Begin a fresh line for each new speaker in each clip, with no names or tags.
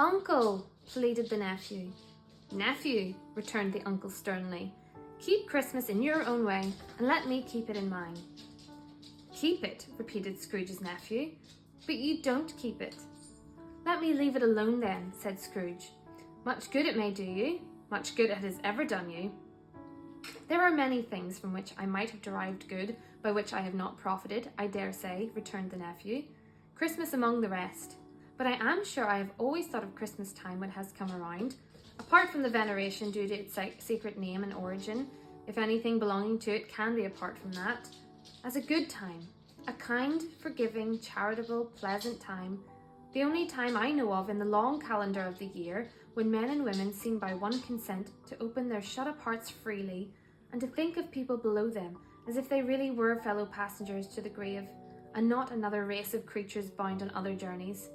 "Uncle," pleaded the nephew. "Nephew," returned the uncle sternly, "keep Christmas in your own way, and let me keep it in mine." "Keep it," repeated Scrooge's nephew, "but you don't keep it." "Let me leave it alone then," said Scrooge. "Much good it may do you, much good it has ever done you." "There are many things from which I might have derived good, by which I have not profited, I dare say," returned the nephew, "Christmas among the rest. But I am sure I have always thought of Christmas time when it has come around, apart from the veneration due to its secret name and origin, if anything belonging to it can be apart from that, as a good time, a kind, forgiving, charitable, pleasant time, the only time I know of in the long calendar of the year when men and women seem by one consent to open their shut-up hearts freely, and to think of people below them as if they really were fellow passengers to the grave, and not another race of creatures bound on other journeys.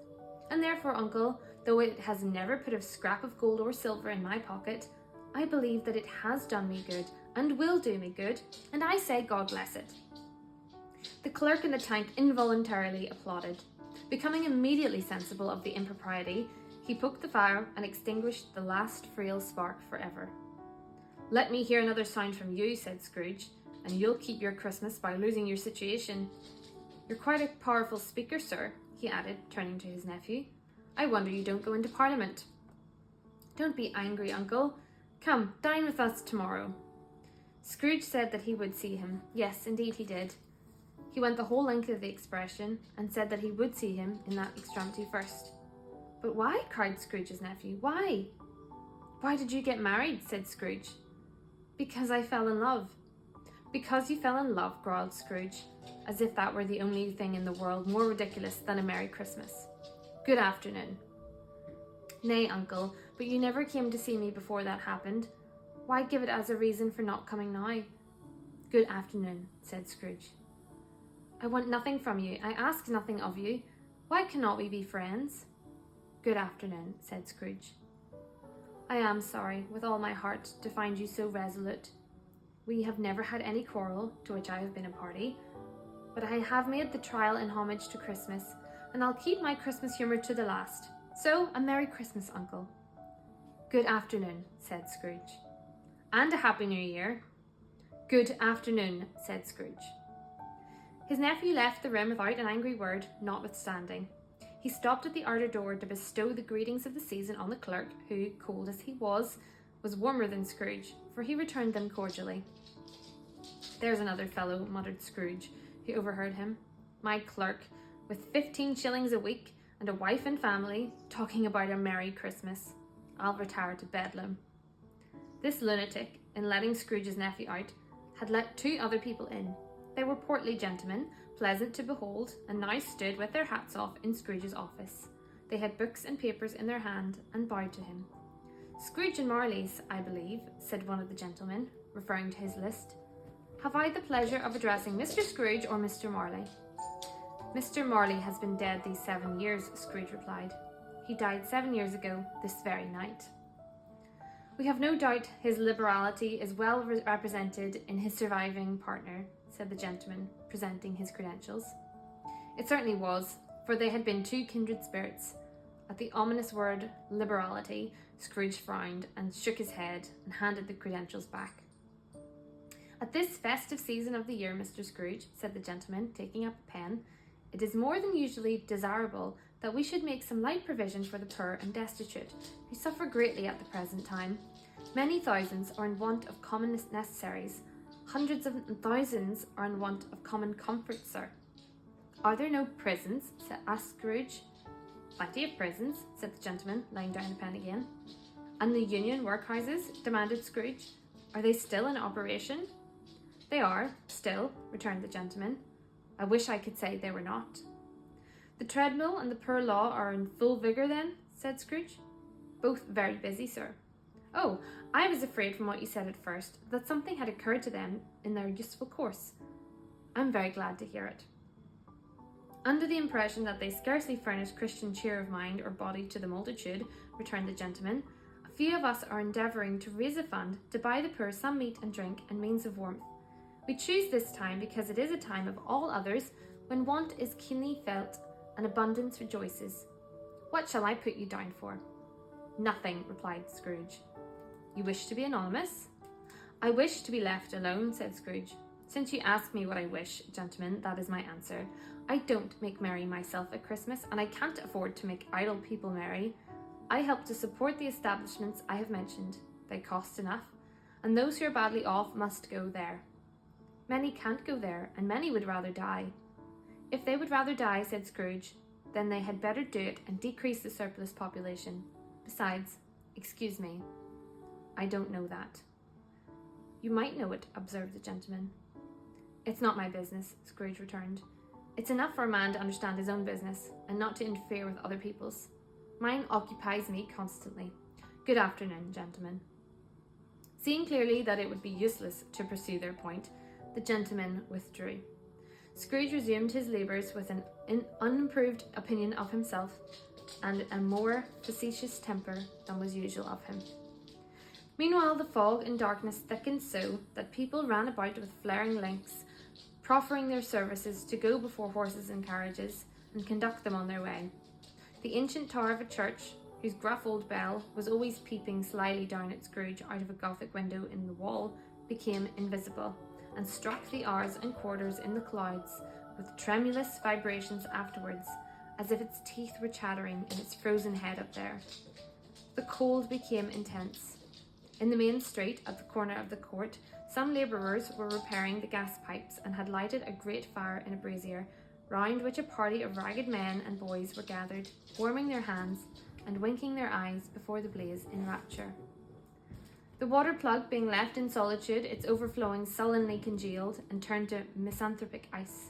And therefore, uncle, though it has never put a scrap of gold or silver in my pocket, I believe that it has done me good, and will do me good, and I say God bless it." The clerk in the tank involuntarily applauded. Becoming immediately sensible of the impropriety, he poked the fire and extinguished the last frail spark forever. "Let me hear another sound from you," said Scrooge, "and you'll keep your Christmas by losing your situation. You're quite a powerful speaker, sir," he added, turning to his nephew. "I wonder you don't go into Parliament." "Don't be angry, uncle. Come, dine with us tomorrow." Scrooge said that he would see him. Yes, indeed he did. He went the whole length of the expression, and said that he would see him in that extremity first. "But why?" cried Scrooge's nephew. "Why?" "Why did you get married?" said Scrooge. "Because I fell in love." "Because you fell in love," growled Scrooge, as if that were the only thing in the world more ridiculous than a Merry Christmas. "Good afternoon." "Nay, uncle, but you never came to see me before that happened. Why give it as a reason for not coming now?" "Good afternoon," said Scrooge. "I want nothing from you. I ask nothing of you. Why cannot we be friends?" "Good afternoon," said Scrooge. "I am sorry, with all my heart, to find you so resolute. We have never had any quarrel, to which I have been a party, but I have made the trial in homage to Christmas, and I'll keep my Christmas humour to the last. So, a Merry Christmas, uncle." "Good afternoon," said Scrooge. "And a Happy New Year." "Good afternoon," said Scrooge. His nephew left the room without an angry word, notwithstanding. He stopped at the outer door to bestow the greetings of the season on the clerk, who, cold as he was warmer than Scrooge, for he returned them cordially. "There's another fellow," muttered Scrooge, who overheard him. "My clerk, with 15 shillings a week, and a wife and family, talking about a Merry Christmas. I'll retire to Bedlam." This lunatic, in letting Scrooge's nephew out, had let 2 other people in. They were portly gentlemen, pleasant to behold, and now stood with their hats off in Scrooge's office. They had books and papers in their hand, and bowed to him. "Scrooge and Marley's, I believe," said one of the gentlemen, referring to his list. "Have I the pleasure of addressing Mr. Scrooge or Mr. Marley?" "Mr. Marley has been dead these 7 years," Scrooge replied. "He died 7 years ago, this very night." "We have no doubt his liberality is well represented in his surviving partner," said the gentleman, presenting his credentials. It certainly was, for they had been 2 kindred spirits. At the ominous word liberality, Scrooge frowned and shook his head and handed the credentials back. "At this festive season of the year, Mr. Scrooge," said the gentleman, taking up a pen, "it is more than usually desirable that we should make some light provision for the poor and destitute, who suffer greatly at the present time. Many thousands are in want of common necessaries. Hundreds of thousands are in want of common comforts, sir." "Are there no prisons?" asked Scrooge. "Plenty of prisons," said the gentleman, laying down the pen again. "And the union workhouses?" demanded Scrooge. "Are they still in operation?" "They are, still," returned the gentleman. "I wish I could say they were not." "The treadmill and the poor law are in full vigour then?" said Scrooge. "Both very busy, sir." "Oh, I was afraid from what you said at first that something had occurred to them in their useful course. I'm very glad to hear it." "Under the impression that they scarcely furnish Christian cheer of mind or body to the multitude," returned the gentleman, "a few of us are endeavouring to raise a fund to buy the poor some meat and drink and means of warmth. We choose this time because it is a time of all others when want is keenly felt and abundance rejoices. What shall I put you down for?" Nothing, replied Scrooge. You wish to be anonymous? I wish to be left alone, said Scrooge. Since you ask me what I wish, gentlemen, that is my answer. I don't make merry myself at Christmas, and I can't afford to make idle people merry. I help to support the establishments I have mentioned. They cost enough, and those who are badly off must go there. Many can't go there, and many would rather die. If they would rather die, said Scrooge, then they had better do it and decrease the surplus population. Besides, excuse me, I don't know that. You might know it, observed the gentleman. It's not my business, Scrooge returned. It's enough for a man to understand his own business and not to interfere with other people's. Mine occupies me constantly. Good afternoon, gentlemen. Seeing clearly that it would be useless to pursue their point, the gentleman withdrew. Scrooge resumed his labours with an unimproved opinion of himself and a more facetious temper than was usual of him. Meanwhile, the fog and darkness thickened so that people ran about with flaring lamps, proffering their services to go before horses and carriages and conduct them on their way. The ancient tower of a church, whose gruff old bell was always peeping slyly down at Scrooge out of a Gothic window in the wall, became invisible and struck the hours and quarters in the clouds with tremulous vibrations afterwards, as if its teeth were chattering in its frozen head up there. The cold became intense. In the main street, at the corner of the court, some labourers were repairing the gas pipes and had lighted a great fire in a brazier, round which a party of ragged men and boys were gathered, warming their hands and winking their eyes before the blaze in rapture. The water plug being left in solitude, its overflowing sullenly congealed and turned to misanthropic ice.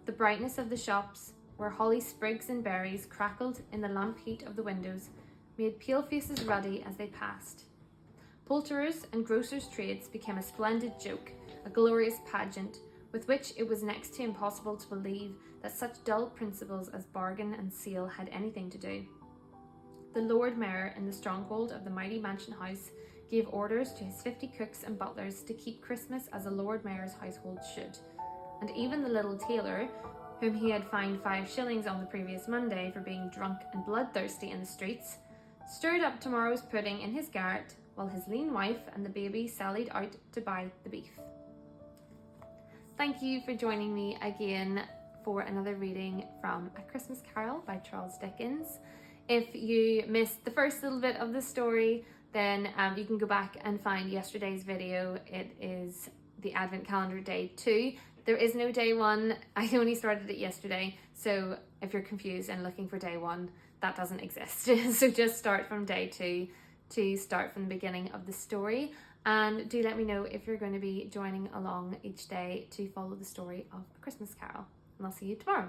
The brightness of the shops, where holly sprigs and berries crackled in the lamp heat of the windows, made pale faces ruddy as they passed. Poulterers' and grocers' trades became a splendid joke, a glorious pageant, with which it was next to impossible to believe that such dull principles as bargain and sale had anything to do. The Lord Mayor, in the stronghold of the mighty mansion house, gave orders to his 50 cooks and butlers to keep Christmas as a Lord Mayor's household should, and even the little tailor, whom he had fined 5 shillings on the previous Monday for being drunk and bloodthirsty in the streets, stirred up tomorrow's pudding in his garret, while his lean wife and the baby sallied out to buy the beef. Thank you for joining me again for another reading from A Christmas Carol by Charles Dickens. If you missed the first little bit of the story, then you can go back and find yesterday's video. It is the Advent Calendar Day 2. There is no Day 1. I only started it yesterday, so if you're confused and looking for Day 1, that doesn't exist. So just start from Day 2 to start from the beginning of the story. And do let me know if you're going to be joining along each day to follow the story of A Christmas Carol. And I'll see you tomorrow.